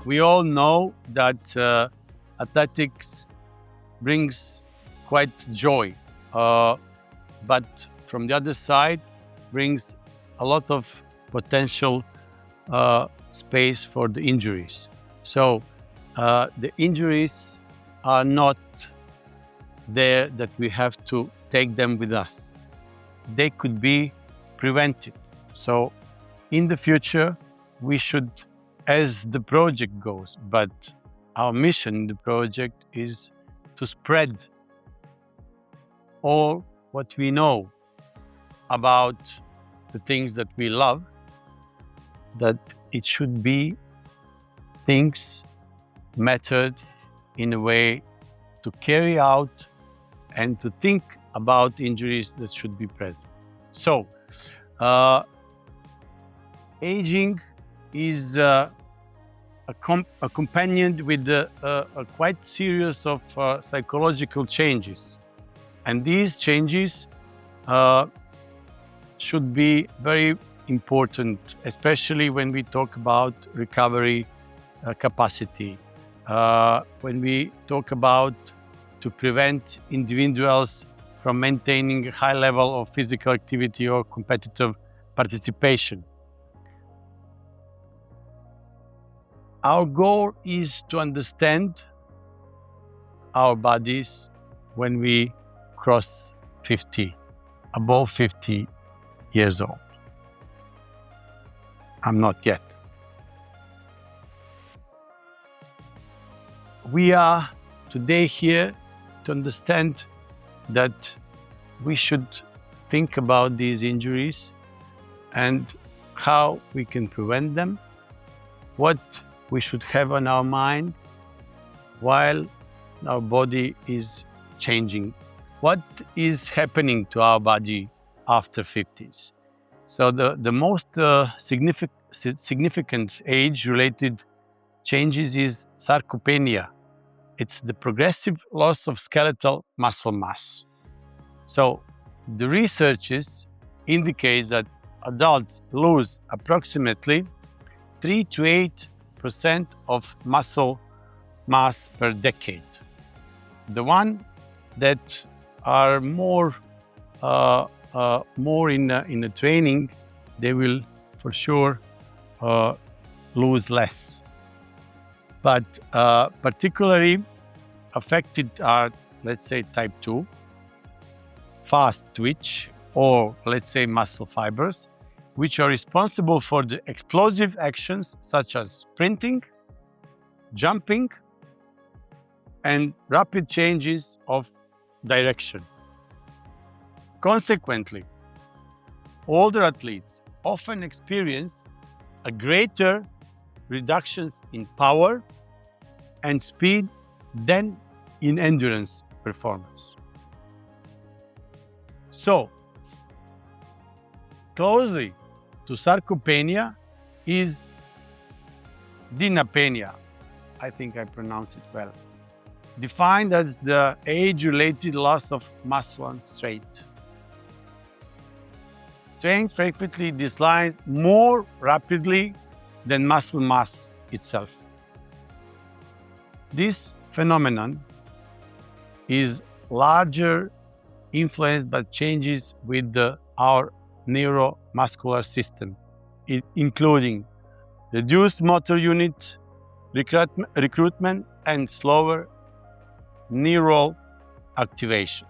We all know that athletics brings quite joy, but from the other side brings a lot of potential space for the injuries. So the injuries are not there that we have to take them with us. They could be prevented. So in the future, we should, as the project goes, but our mission in the project is to spread all what we know about the things that we love, that it should be things method in a way to carry out and to think about injuries that should be present. So, aging is accompanied with a quite series of psychological changes. And these changes should be very important, especially when we talk about recovery capacity, when we talk about to prevent individuals from maintaining a high level of physical activity or competitive participation. Our goal is to understand our bodies when we cross 50, above 50 years old. I'm not yet. We are today here to understand that we should think about these injuries and how we can prevent them, what we should have on our mind while our body is changing. What is happening to our body after 50s? So the most significant age-related changes is sarcopenia. It's the progressive loss of skeletal muscle mass. So the researches indicate that adults lose approximately 3 to 8% of muscle mass per decade. The one that are more in the training, they will for sure lose less. But particularly affected are, let's say, type 2, fast twitch, or let's say muscle fibers, which are responsible for the explosive actions such as sprinting, jumping, and rapid changes of direction. Consequently, older athletes often experience a greater reductions in power and speed than in endurance performance. So, closely to sarcopenia is dynapenia. I think I pronounced it well. Defined as the age-related loss of muscle and strength. Strength frequently declines more rapidly than muscle mass itself. This phenomenon is larger influenced by changes with our neuromuscular system, including reduced motor unit recruitment and slower neural activation.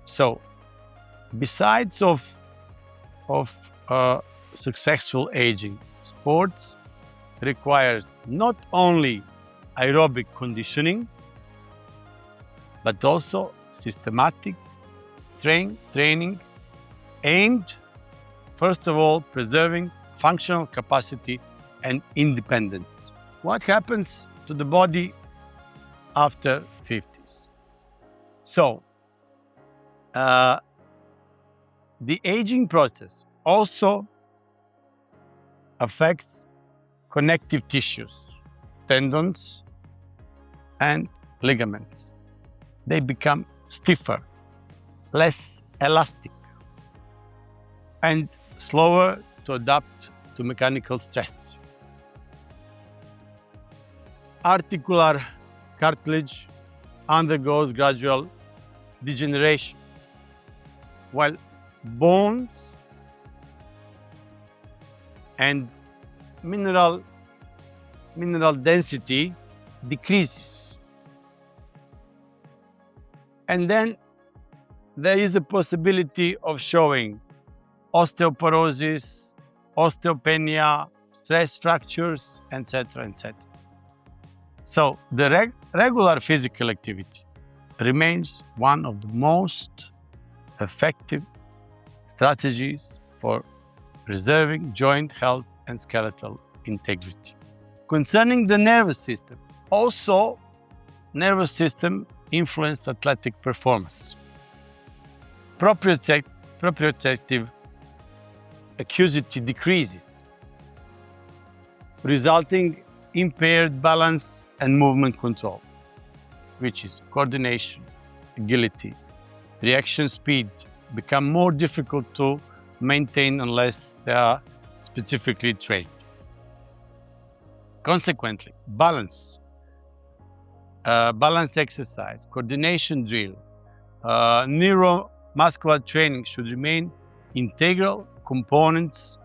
So, besides of successful aging, sports requires not only aerobic conditioning, but also systematic strength training aimed, first of all, preserving functional capacity and independence. What happens to the body after 50s? So, the aging process also affects connective tissues, tendons, and ligaments. They become stiffer, less elastic, and slower to adapt to mechanical stress. articular cartilage undergoes gradual degeneration, while bones and mineral density decreases. And then there is a possibility of showing osteoporosis, osteopenia, stress fractures, etc., etc. So the regular physical activity remains one of the most effective strategies for preserving joint health and skeletal integrity. Concerning the nervous system, also nervous system influence athletic performance. Proprioceptive acuity decreases, resulting impaired balance and movement control, which is coordination, agility, reaction speed become more difficult to maintain unless they are specifically trained. Consequently, balance exercise, coordination drill, neuromuscular training should remain integral components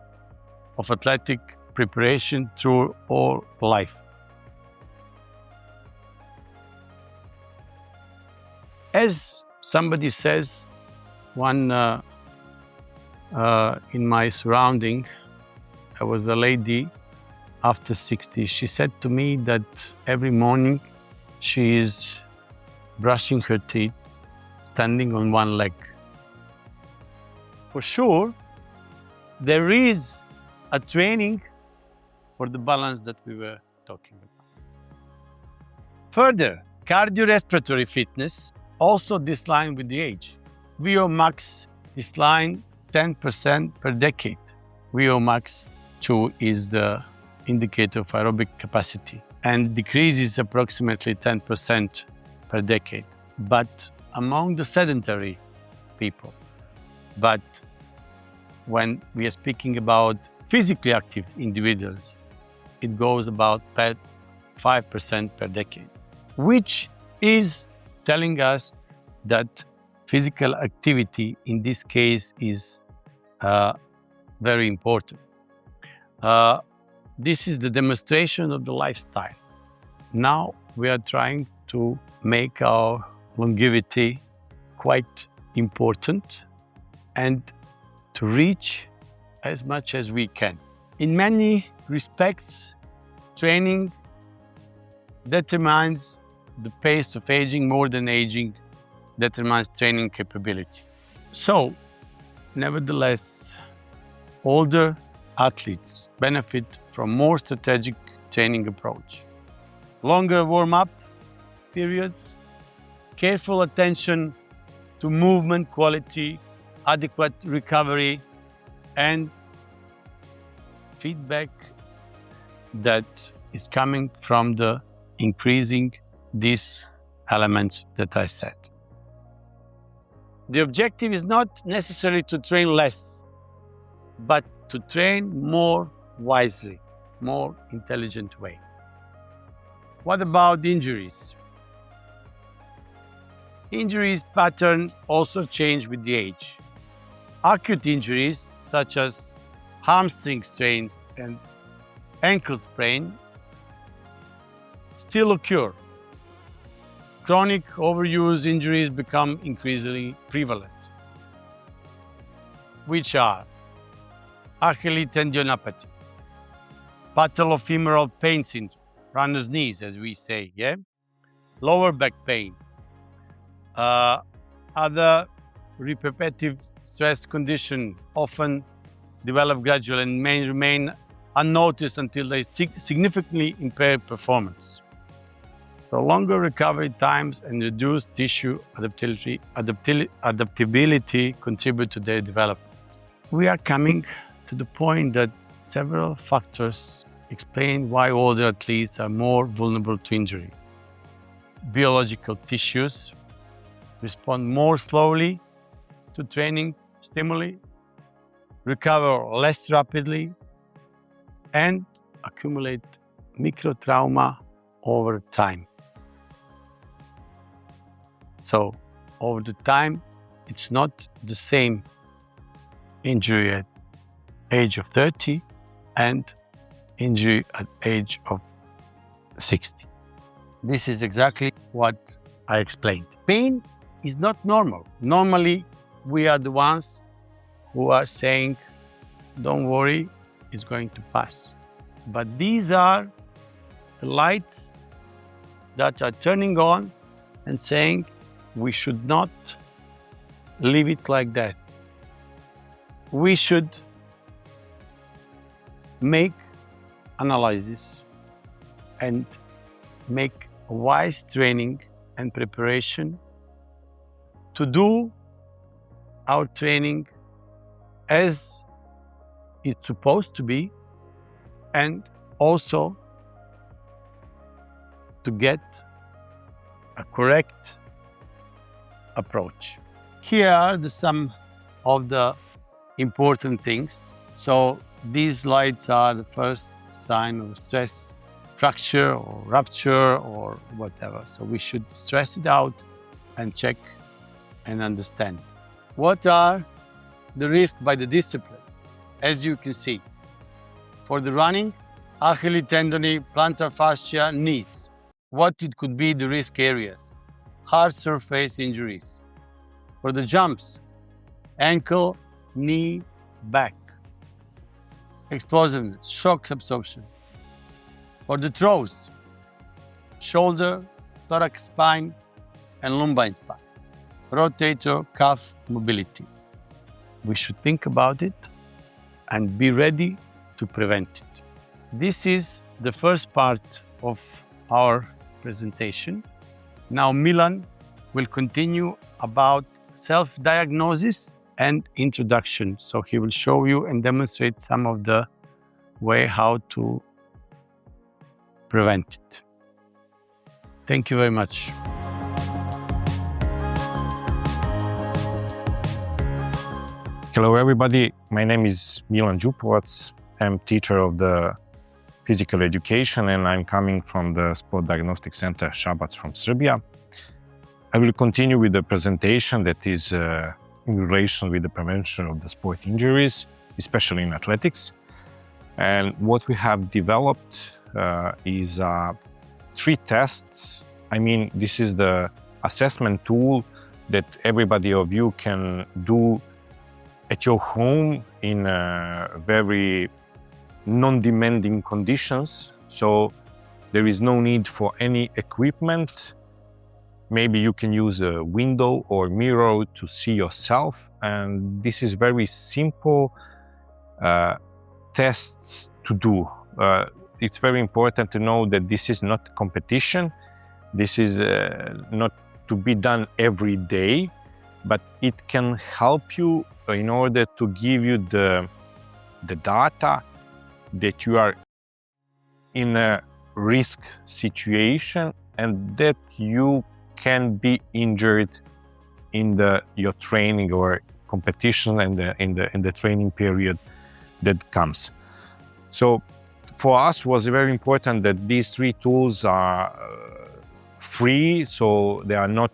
of athletic preparation through all life. As somebody says, one in my surrounding, there was a lady after 60. She said to me that every morning she is brushing her teeth, standing on one leg. For sure, there is a training for the balance that we were talking about. Further, cardiorespiratory fitness also declines with the age. VO max decline 10% per decade. VO max 2 is the indicator of aerobic capacity and decreases approximately 10% per decade, but among the sedentary people. But when we are speaking about physically active individuals, it goes about 5% per decade, which is telling us that physical activity in this case is very important. This is the demonstration of the lifestyle. Now we are trying to make our longevity quite important and to reach as much as we can. In many respects, training determines the pace of aging more than aging determines training capability. So, nevertheless, older athletes benefit from more strategic training approach. Longer warm-up periods, careful attention to movement quality, adequate recovery, and feedback that is coming from the increasing these elements that I said. The objective is not necessarily to train less, but to train more wisely, more intelligent way. What about injuries? Injuries pattern also change with the age. Acute injuries such as hamstring strains and ankle sprain still occur. Chronic overuse injuries become increasingly prevalent, which are Achilles tendinopathy, patellofemoral pain syndrome, runner's knees, as we say, lower back pain, other repetitive stress condition often develop gradually and may remain unnoticed until they significantly impair performance. So longer recovery times and reduced tissue adaptability contribute to their development. We are coming to the point that several factors explain why older athletes are more vulnerable to injury. Biological tissues respond more slowly to training stimuli, recover less rapidly, and accumulate microtrauma over time. So over the time, it's not the same injury at age of 30 and injury at age of 60. This is exactly what I explained. Pain is not normal. Normally, we are the ones who are saying, don't worry, it's going to pass. But these are the lights that are turning on and saying we should not leave it like that. We should make analysis and make wise training and preparation to do our training as it's supposed to be, and also to get a correct approach. Here are some of the important things. So these lights are the first sign of stress, fracture or rupture or whatever. So we should stress it out and check and understand. What are the risks by the discipline? As you can see, for the running, Achilles tendon, plantar fascia, knees. What it could be the risk areas? Hard surface injuries. For the jumps, ankle, knee, back. Explosiveness, shock absorption. For the throws, shoulder, thorax spine, and lumbar spine. Rotator cuff mobility. We should think about it and be ready to prevent it. This is the first part of our presentation. Now Milan will continue about self-diagnosis and introduction. So he will show you and demonstrate some of the way how to prevent it. Thank you very much. Hello everybody, my name is Milan Đupovac. I'm teacher of the physical education and I'm coming from the Sport Diagnostic Center Šabac from Serbia. I will continue with the presentation that is in relation with the prevention of the sport injuries, especially in athletics. And what we have developed is 3 tests. I mean, this is the assessment tool that everybody of you can do at your home in very non-demanding conditions. So there is no need for any equipment. Maybe you can use a window or mirror to see yourself. And this is very simple tests to do. It's very important to know that this is not competition. This is not to be done every day, but it can help you in order to give you the data that you are in a risk situation and that you can be injured in your training or competition and in the training period that comes. So for us, it was very important that these 3 tools are free, so they are not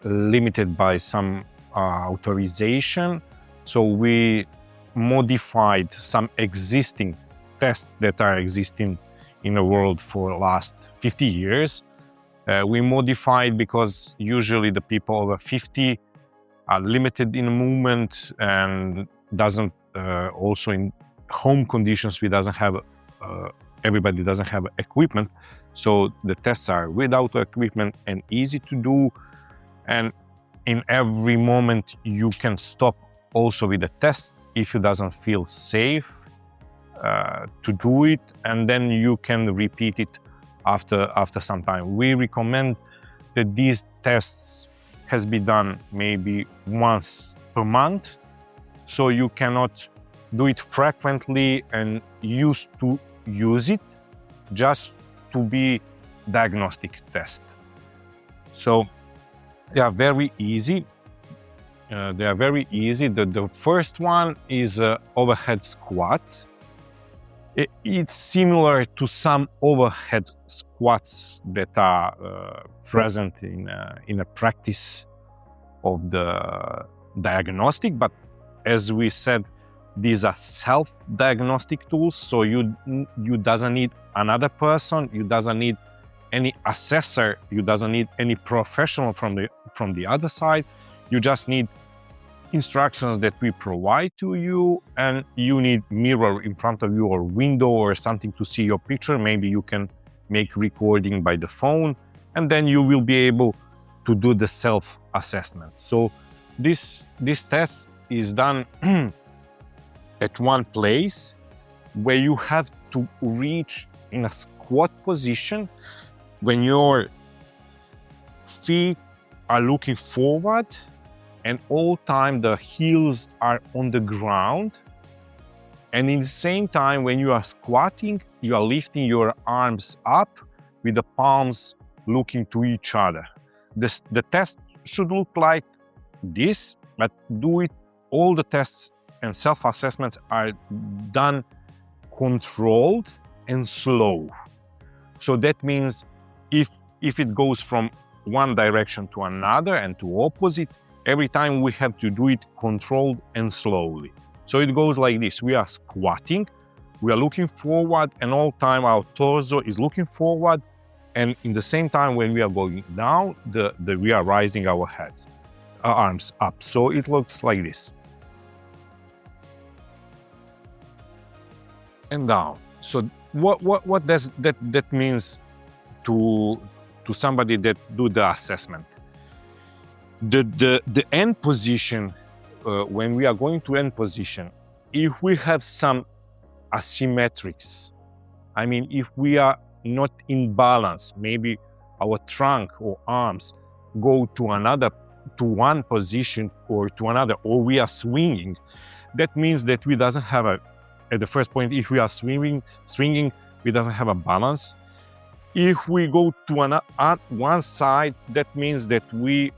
limited by some authorization. So we modified some existing tests that are existing in the world for the last 50 years. We modified because usually the people over 50 are limited in movement and doesn't also in home conditions everybody doesn't have equipment. So the tests are without equipment and easy to do. And in every moment you can stop also with the tests if you doesn't feel safe to do it, and then you can repeat it after some time. We recommend that these tests has been done maybe once per month, so you cannot do it frequently and used to use it just to be diagnostic test. So they are very easy. The first one is overhead squat. It's similar to some overhead squats that are present in a practice of the diagnostic, but as we said, these are self-diagnostic tools, so you doesn't need another person, you doesn't need any assessor, you doesn't need any professional from the other side. You just need instructions that we provide to you, and you need mirror in front of you or window or something to see your picture. Maybe you can make recording by the phone, and then you will be able to do the self-assessment. So this test is done at one place where you have to reach in a squat position when your feet are looking forward and all time the heels are on the ground. And in the same time, when you are squatting, you are lifting your arms up with the palms looking to each other. The test should look like this, but all the tests and self-assessments are done controlled and slow. So that means if it goes from one direction to another and to opposite, every time we have to do it controlled and slowly. So it goes like this: we are squatting, we are looking forward, and all time our torso is looking forward, and in the same time when we are going down, we are raising our arms up. So it looks like this. And down. So what does that means to somebody that do the assessment? The end position, when we are going to end position, if we have some asymmetrics, I mean, if we are not in balance, maybe our trunk or arms go to one position or to another, or we are swinging, that means that we doesn't have at the first point, if we are swinging, we doesn't have a balance. If we go to one side, that means that we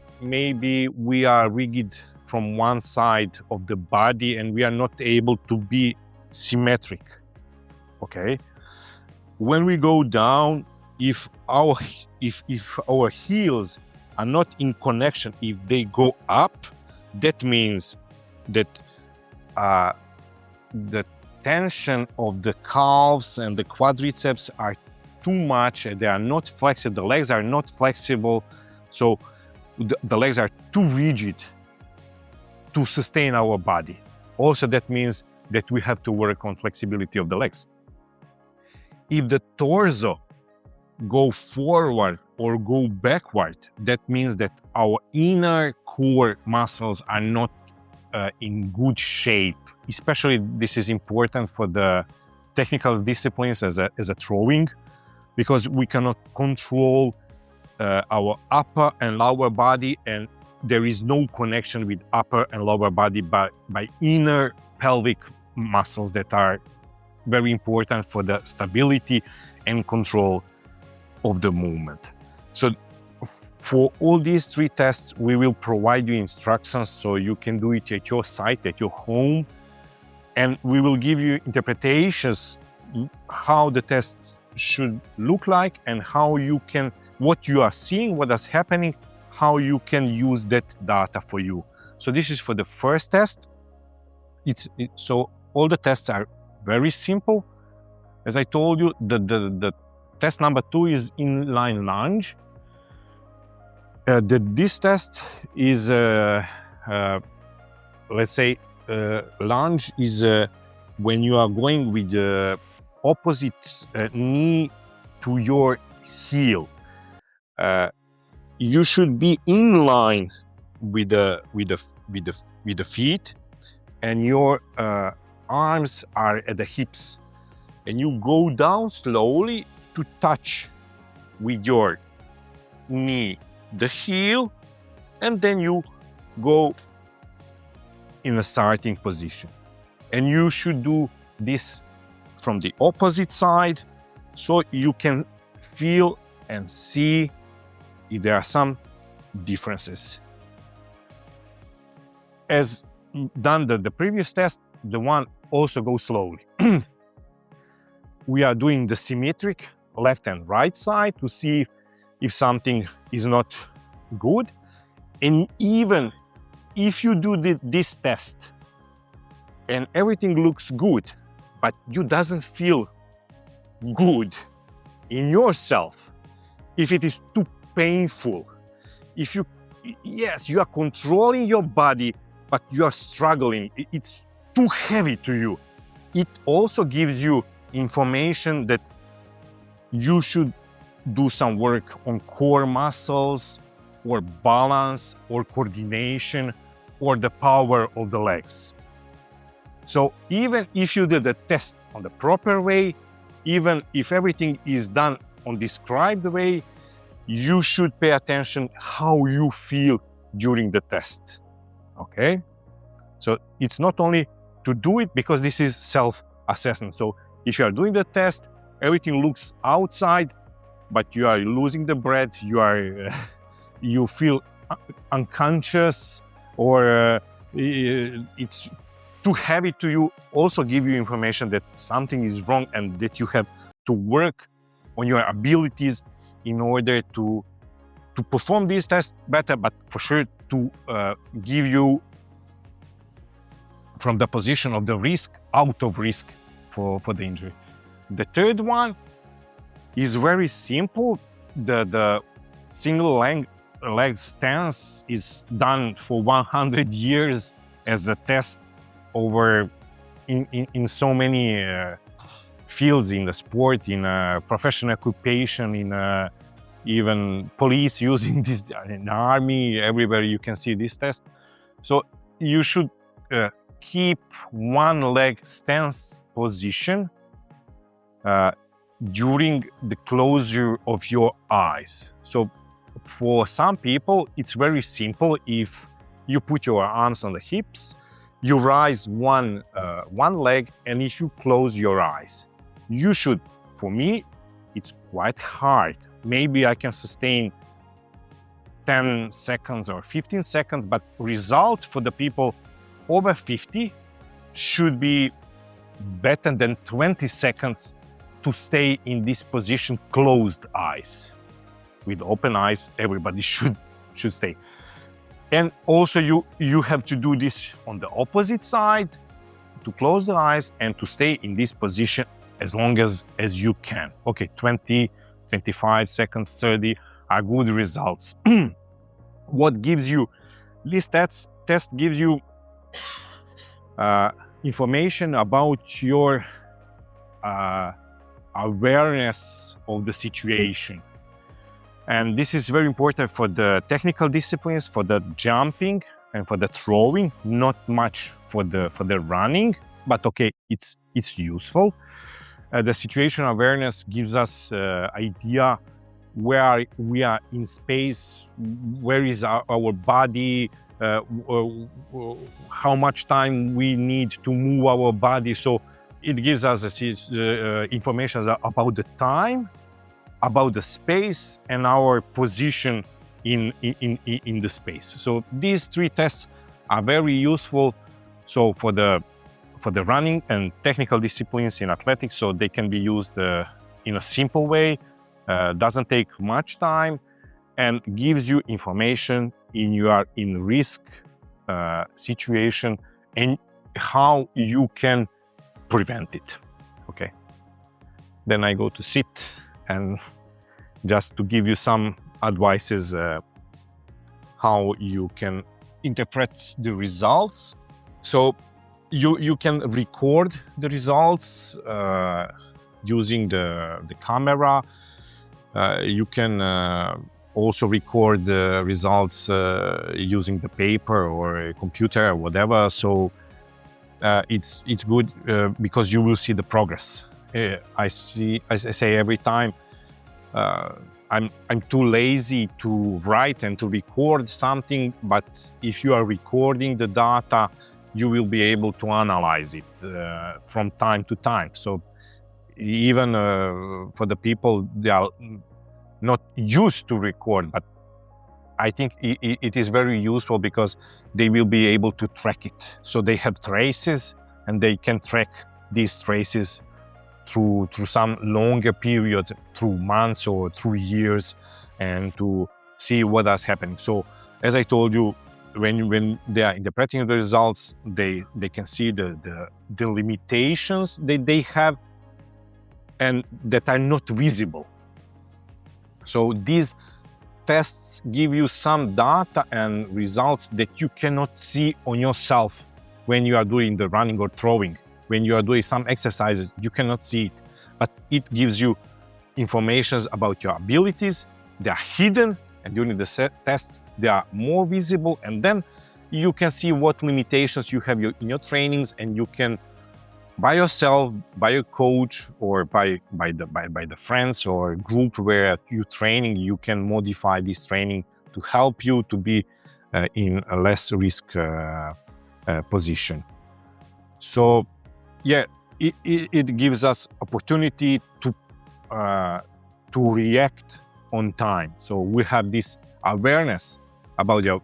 are rigid from one side of the body and we are not able to be symmetric. Okay? When we go down, if our heels are not in connection, if they go up, that means that the tension of the calves and the quadriceps are too much, and they are not flexible, the legs are not flexible, so the legs are too rigid to sustain our body. Also, that means that we have to work on flexibility of the legs. If the torso go forward or go backward, that means that our inner core muscles are not in good shape. Especially this is important for the technical disciplines as a throwing, because we cannot control our upper and lower body, and there is no connection with upper and lower body by inner pelvic muscles that are very important for the stability and control of the movement. So for all these three tests, we will provide you instructions so you can do it at your site, at your home, and we will give you interpretations how the tests should look like and how you can, what you are seeing, what is happening, how you can use that data for you. So this is for the first test. So all the tests are very simple. As I told you, the test number 2 is inline lunge. This test is, let's say, lunge is when you are going with the opposite knee to your heel. You should be in line with the feet, and your arms are at the hips, and you go down slowly to touch with your knee the heel, and then you go in a starting position. And you should do this from the opposite side so you can feel and see if there are some differences. As done the previous test, the one also goes slowly. we are doing the symmetric left and right side to see if something is not good. And even if you do this test and everything looks good, but you doesn't feel good in yourself, if it is too painful, if you, yes, you are controlling your body, but you are struggling, it's too heavy to you, it also gives you information that you should do some work on core muscles or balance or coordination or the power of the legs. So even if you did the test on the proper way, even if everything is done on described way, you should pay attention how you feel during the test, okay? So it's not only to do it because this is self-assessment. So if you are doing the test, everything looks outside, but you are losing the breath, you feel unconscious, or it's too heavy to you, also give you information that something is wrong and that you have to work on your abilities in order to perform these tests better, but for sure to give you from the position of the risk, out of risk for the injury. The third one is very simple. The single leg stance is done for 100 years as a test over in so many fields in the sport, in professional occupation, in even police using this, in army, everywhere you can see this test. So you should keep one leg stance position during the closure of your eyes. So for some people, it's very simple. If you put your arms on the hips, you raise one leg, and if you close your eyes, you should, for me, it's quite hard. Maybe I can sustain 10 seconds or 15 seconds, but result for the people over 50 should be better than 20 seconds to stay in this position, closed eyes. With open eyes, everybody should stay. And also you have to do this on the opposite side, to close the eyes and to stay in this position as long as you can. Okay, 20, 25 seconds, 30 are good results. What gives you, this test gives you information about your awareness of the situation. And this is very important for the technical disciplines, for the jumping and for the throwing, not much for the running, but okay, it's useful. The situational awareness gives us idea where we are in space, where is our body, how much time we need to move our body. So it gives us information about the time, about the space, and our position in the space. So these three tests are very useful. So for the running and technical disciplines in athletics, so they can be used in a simple way, doesn't take much time, and gives you information in risk situation and how you can prevent it. Okay. Then I go to sit, and just to give you some advices how you can interpret the results. So you can record the results using the camera. You can also record the results using the paper or a computer or whatever. So it's good because you will see the progress. I say every time, I'm too lazy to write and to record something, but if you are recording the data, you will be able to analyze it from time to time. So even for the people, they are not used to record, but I think it is very useful because they will be able to track it. So they have traces and they can track these traces through some longer periods, through months or through years, and to see what is happening. So as I told you, when they are interpreting the results, they can see the limitations that they have and that are not visible. So these tests give you some data and results that you cannot see on yourself when you are doing the running or throwing. When you are doing some exercises, you cannot see it, but it gives you information about your abilities. They are hidden, and during the tests, they are more visible, and then you can see what limitations you have in your trainings, and you can, by yourself, by your coach, or by the friends or group where you're training, you can modify this training to help you to be in a less risk position. So yeah, it gives us opportunity to react on time. So we have this awareness about the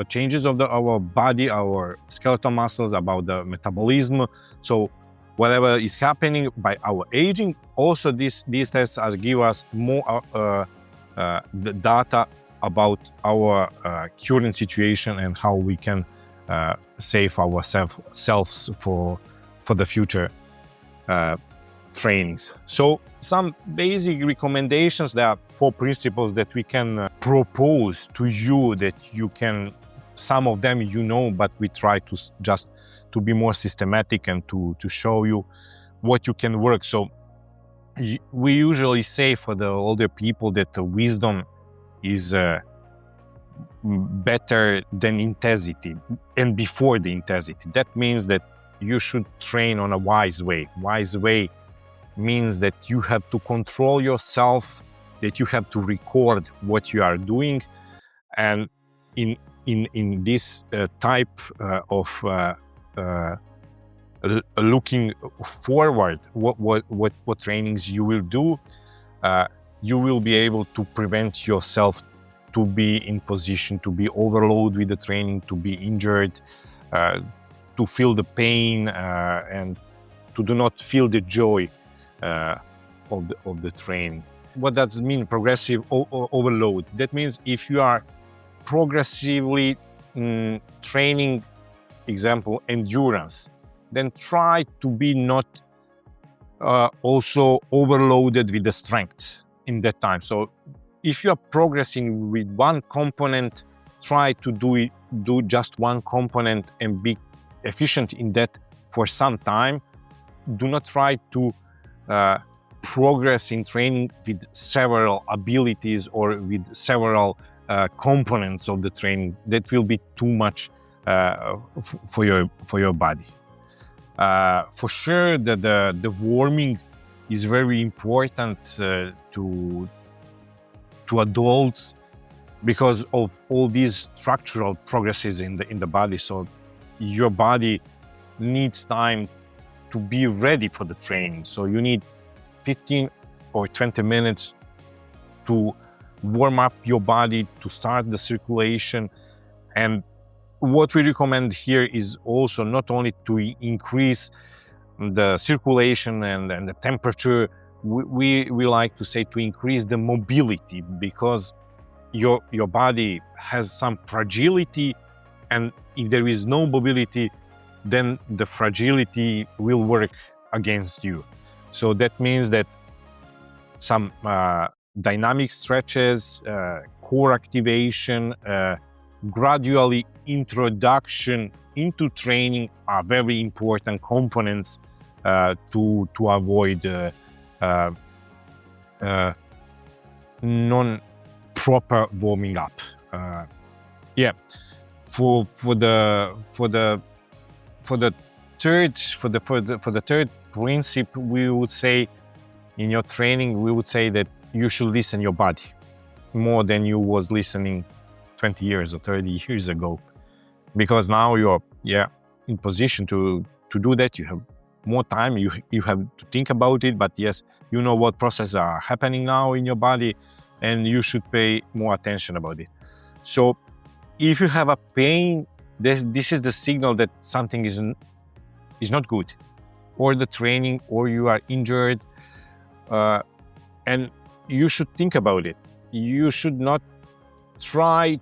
changes of our body, our skeletal muscles, about the metabolism. So whatever is happening by our aging, also these tests give us more the data about our current situation and how we can save ourselves for the future trainings. So some basic recommendations, there are 4 principles that we can propose to you, that you can, some of them you know, but we try to just to be more systematic and to show you what you can work. So we usually say for the older people that the wisdom is better than intensity and before the intensity. That means that you should train on a wise way. Wise way means that you have to control yourself, that you have to record what you are doing, and in this type of looking forward, what trainings you will do, you will be able to prevent yourself to be in position to be overloaded with the training, to be injured, to feel the pain, and to do not feel the joy of the training. What does it mean, progressive overload? That means if you are progressively training, example, endurance, then try to be not also overloaded with the strength in that time. So if you are progressing with one component, try to do just one component and be efficient in that for some time. Do not try to progress in training with several abilities or with several components of the training. That will be too much for your body. For sure, the warming is very important to adults because of all these structural progresses in the body. So your body needs time to be ready for the training. So you need 15 or 20 minutes to warm up your body, to start the circulation. And what we recommend here is also not only to increase the circulation and the temperature, we like to say to increase the mobility, because your body has some fragility, and if there is no mobility, then the fragility will work against you. So that means that some dynamic stretches, core activation, gradually introduction into training are very important components to avoid non-proper warming up. Yeah, for the third principle, we would say in your training, we would say that you should listen your body more than you was listening 20 years or 30 years ago, because now you're in position to do that. You have more time, you have to think about it, but yes, you know what processes are happening now in your body, and you should pay more attention about it. So if you have a pain, this is the signal that something is not good, or the training, or you are injured, And you should think about it. You should not try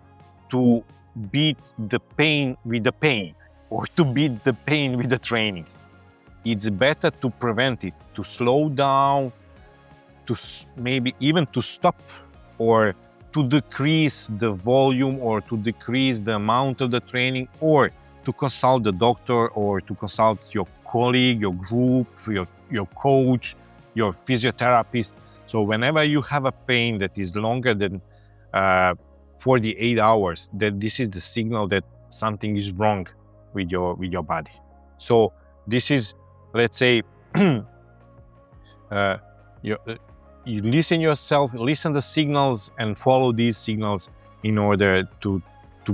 to beat the pain with the pain, or to beat the pain with the training. It's better to prevent it, to slow down, to maybe even to stop, or to decrease the volume, or to decrease the amount of the training, or to consult the doctor, or to consult your colleague, your group, your coach, your physiotherapist. So whenever you have a pain that is longer than 48 hours, that this is the signal that something is wrong with your body. So this is, let's say, you listen yourself, listen the signals, and follow these signals in order to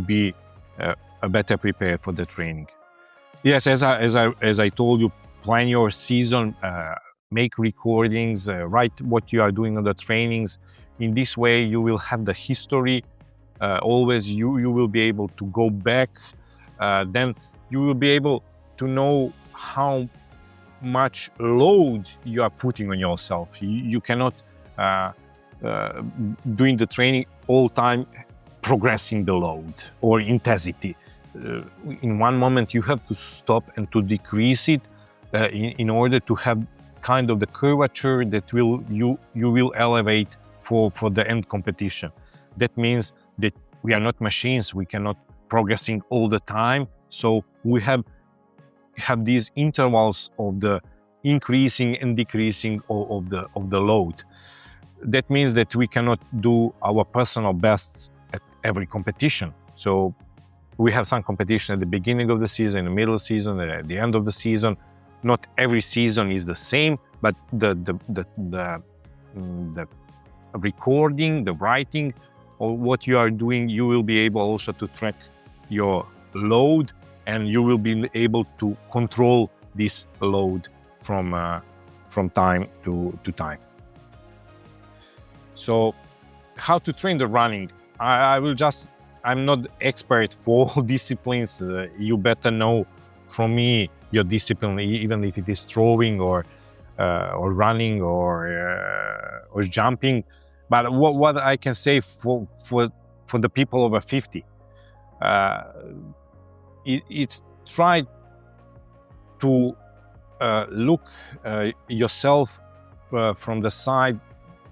be better prepared for the training. Yes, as I told you, plan your season, make recordings, write what you are doing on the trainings. In this way, you will have the history. Always you will be able to go back. Then you will be able to know how much load you are putting on yourself. You cannot doing the training all time progressing the load or intensity. In one moment you have to stop and to decrease it in order to have kind of the curvature that you will elevate for the end competition. That means that we are not machines. We cannot progressing all the time. So we have these intervals of the increasing and decreasing of the load. That means that we cannot do our personal bests at every competition. So we have some competition at the beginning of the season, in the middle of the season, at the end of the season. Not every season is the same, but the recording, the writing, or what you are doing, you will be able also to track your load, and you will be able to control this load from time to time. So how to train the running? I'm not expert for all disciplines. You better know from me your discipline, even if it is throwing or running or jumping. But what I can say for the people over 50, it's try to look yourself from the side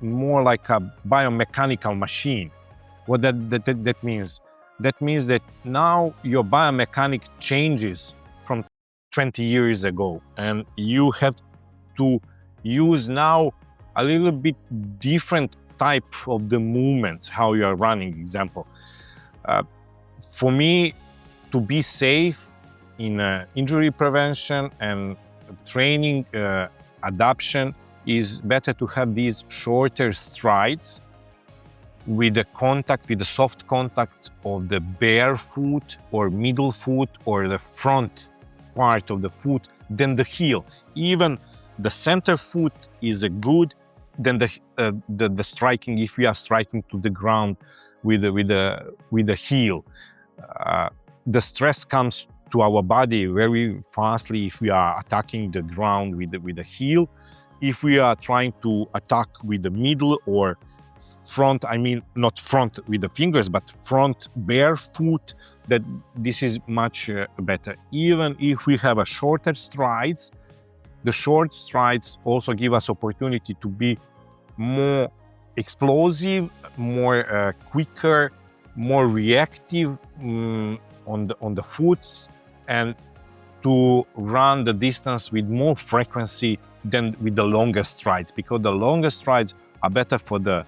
more like a biomechanical machine. What that means? That means that now your biomechanic changes from 20 years ago, and you have to use now a little bit different type of the movements, how you are running, example. For me, to be safe in injury prevention and training adaptation, is better to have these shorter strides with the soft contact of the bare foot or middle foot or the front part of the foot than the heel. Even the center foot is a good than the striking, if we are striking to the ground with the heel. The stress comes to our body very fastly if we are attacking the ground with the heel. If we are trying to attack with the middle or front, I mean not front with the fingers, but front bare foot, that this is much better. Even if we have a shorter strides, the short strides also give us opportunity to be more explosive, more quicker, more reactive on the foots, and to run the distance with more frequency than with the longer strides, because the longer strides are better for the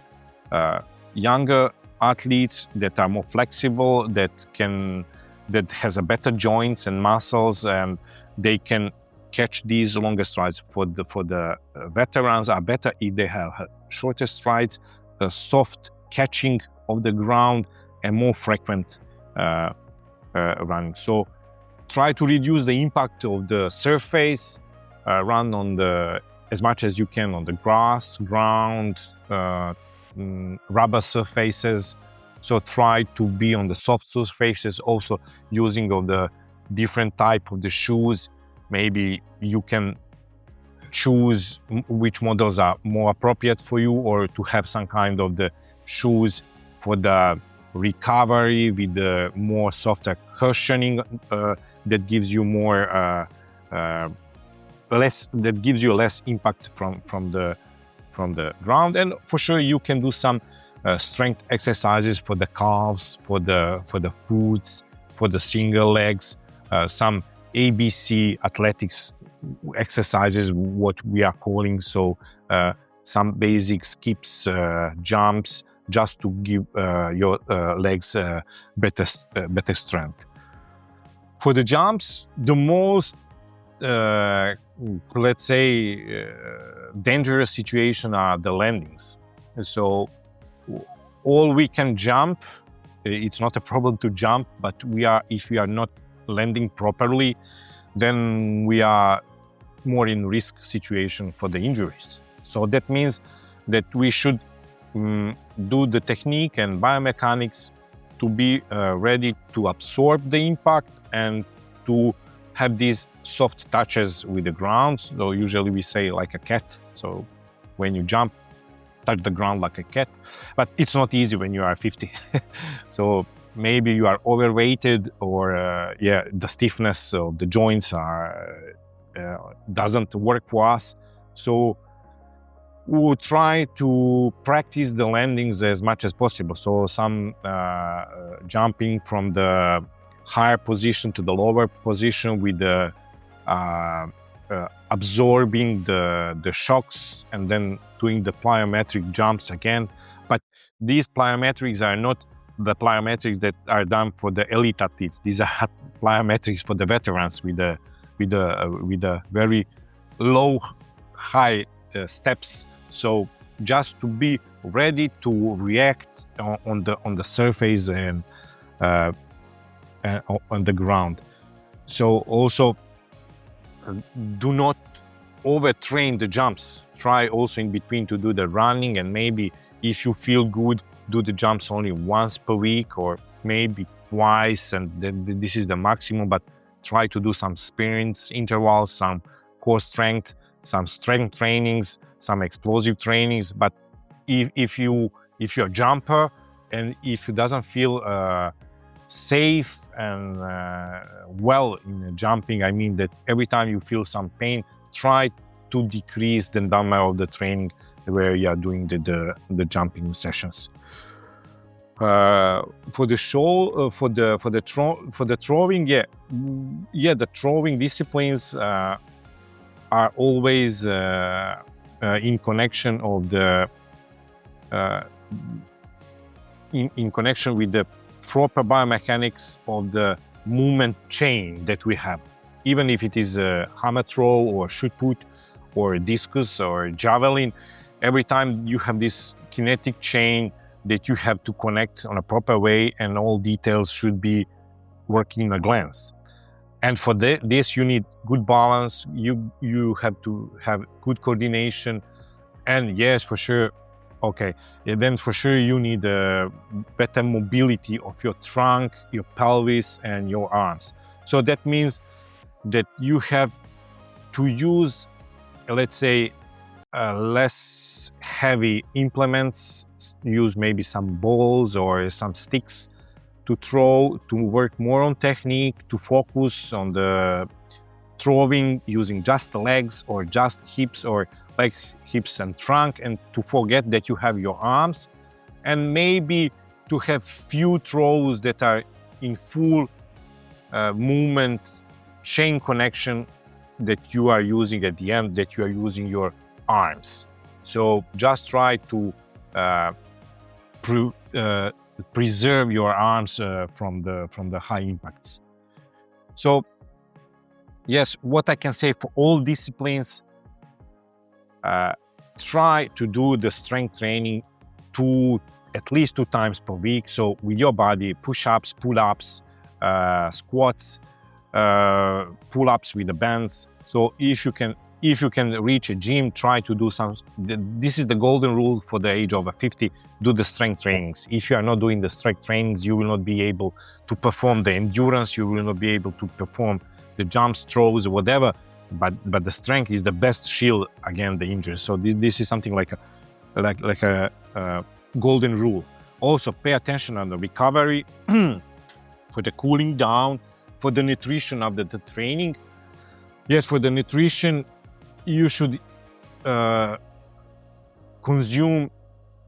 younger athletes that are more flexible, that has a better joints and muscles, and they can catch these longer strides. For the veterans are better if they have shorter strides, soft catching of the ground, and more frequent running. So try to reduce the impact of the surface. Run on as much as you can on the grass, ground, rubber surfaces. So try to be on the soft surfaces, also using of the different type of the shoes. Maybe you can choose which models are more appropriate for you, or to have some kind of the shoes for the recovery with the more softer cushioning that gives you more less impact from the ground. And for sure you can do some strength exercises for the calves, for the foots, for the single legs, some ABC athletics exercises, what we are calling, so some basic skips, jumps, just to give your legs better strength. For the jumps, the most let's say dangerous situation are the landings. So all we can jump, it's not a problem to jump, but if we are not landing properly, then we are more in risk situation for the injuries. So that means that we should do the technique and biomechanics to be ready to absorb the impact and to have these soft touches with the ground. So usually we say like a cat. So when you jump, touch the ground like a cat. But it's not easy when you are 50. So maybe you are overweighted, or the stiffness of the joints doesn't work for us. So we'll try to practice the landings as much as possible. So some jumping from the higher position to the lower position with the absorbing the shocks, and then doing the plyometric jumps again. But these plyometrics are not the plyometrics that are done for the elite athletes. These are plyometrics for the veterans with the very low, high steps. So just to be ready to react on the surface and on the ground. So also do not overtrain the jumps. Try also in between to do the running, and maybe if you feel good, do the jumps only once per week or maybe twice, and then this is the maximum. But try to do some sprints, intervals, some core strength, some strength trainings, some explosive trainings. But if you're a jumper and if you doesn't feel safe and well in jumping, I mean that every time you feel some pain, try to decrease the number of the training where you are doing the jumping sessions. For the show, for the throwing, the throwing disciplines are always in connection of the in connection with the proper biomechanics of the movement chain that we have. Even if it is a hammer throw or shoot put or discus or javelin, every time you have this kinetic chain that you have to connect on a proper way, and all details should be working in a glance. And for this you need good balance, you have to have good coordination, and yes, for sure, okay, and then for sure you need better mobility of your trunk, your pelvis, and your arms. So that means that you have to use, let's say, less heavy implements, use maybe some balls or some sticks to throw, to work more on technique, to focus on the throwing using just the legs or just hips, or like hips and trunk, and to forget that you have your arms, and maybe to have few throws that are in full movement chain connection, that you are using at the end, that you are using your arms. So just try to preserve your arms from the high impacts. So yes, what I can say for all disciplines, try to do the strength training at least 2 times per week. So with your body, push-ups, pull-ups, squats, pull-ups with the bands. So if you can reach a gym, try to do some. This is the golden rule for the age of 50. Do the strength trainings. If you are not doing the strength trainings, you will not be able to perform the endurance. You will not be able to perform the jumps, throws, whatever but the strength is the best shield against the injury. So this is something like a golden rule. Also, pay attention on the recovery, for the cooling down, for the nutrition of the training. Yes, for the nutrition, you should consume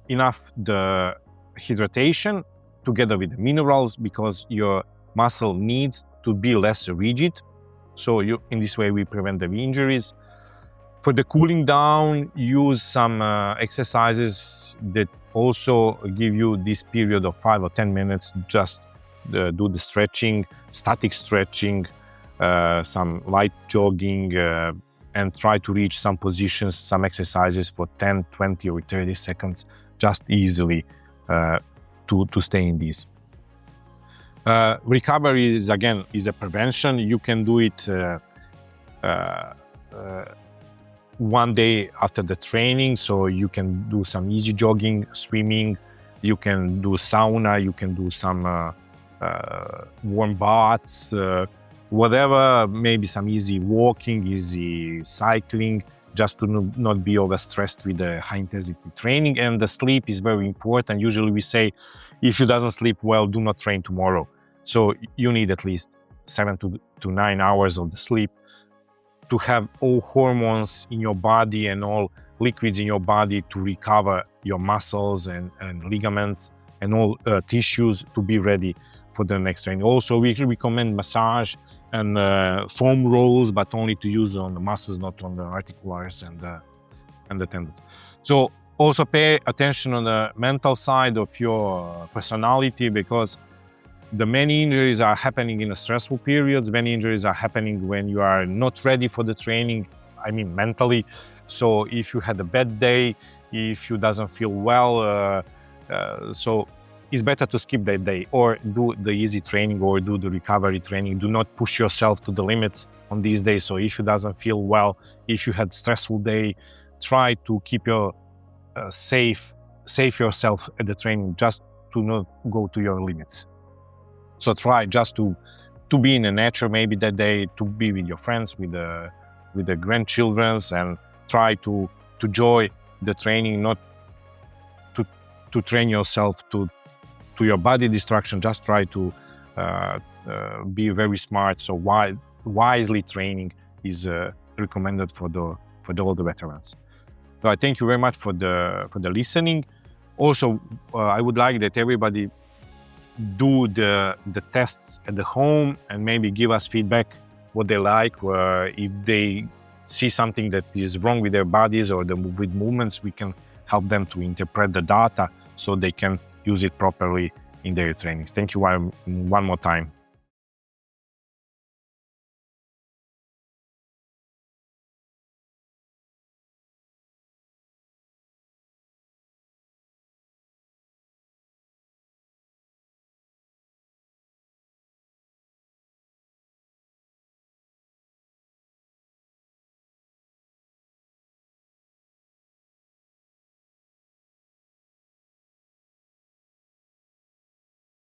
enough the hydration together with the minerals, because your muscle needs to be less rigid. So in this way, we prevent the injuries. For the cooling down, use some exercises that also give you this period of 5 or 10 minutes, just do the stretching, static stretching, some light jogging, and try to reach some positions, some exercises for 10, 20 or 30 seconds, just easily to stay in this. Recovery is a prevention. You can do it one day after the training, so you can do some easy jogging, swimming, you can do sauna, you can do some warm baths, whatever, maybe some easy walking, easy cycling, just to not be overstressed with the high intensity training. And the sleep is very important. Usually we say, if you doesn't sleep well, do not train tomorrow. So you need at least 7 to 9 hours of the sleep to have all hormones in your body and all liquids in your body to recover your muscles and ligaments and all tissues to be ready for the next training. Also, we recommend massage and foam rolls, but only to use on the muscles, not on the articulars and the tendons. So also pay attention on the mental side of your personality, because the many injuries are happening in a stressful periods. Many injuries are happening when you are not ready for the training, I mean mentally. So if you had a bad day, if you doesn't feel well, so it's better to skip that day or do the easy training or do the recovery training. Do not push yourself to the limits on these days. So if you doesn't feel well, if you had stressful day, try to keep your safe yourself at the training, just to not go to your limits. So try just to be in the nature maybe that day, to be with your friends, with the grandchildren, and try to enjoy the training, not to train yourself to your body destruction. Just try to be very smart. So wisely training is recommended for all the veterans. So I thank you very much for the listening. Also, I would like that everybody do the tests at the home and maybe give us feedback what they like, if they see something that is wrong with their bodies or with movements, we can help them to interpret the data so they can use it properly in their trainings. Thank you one more time.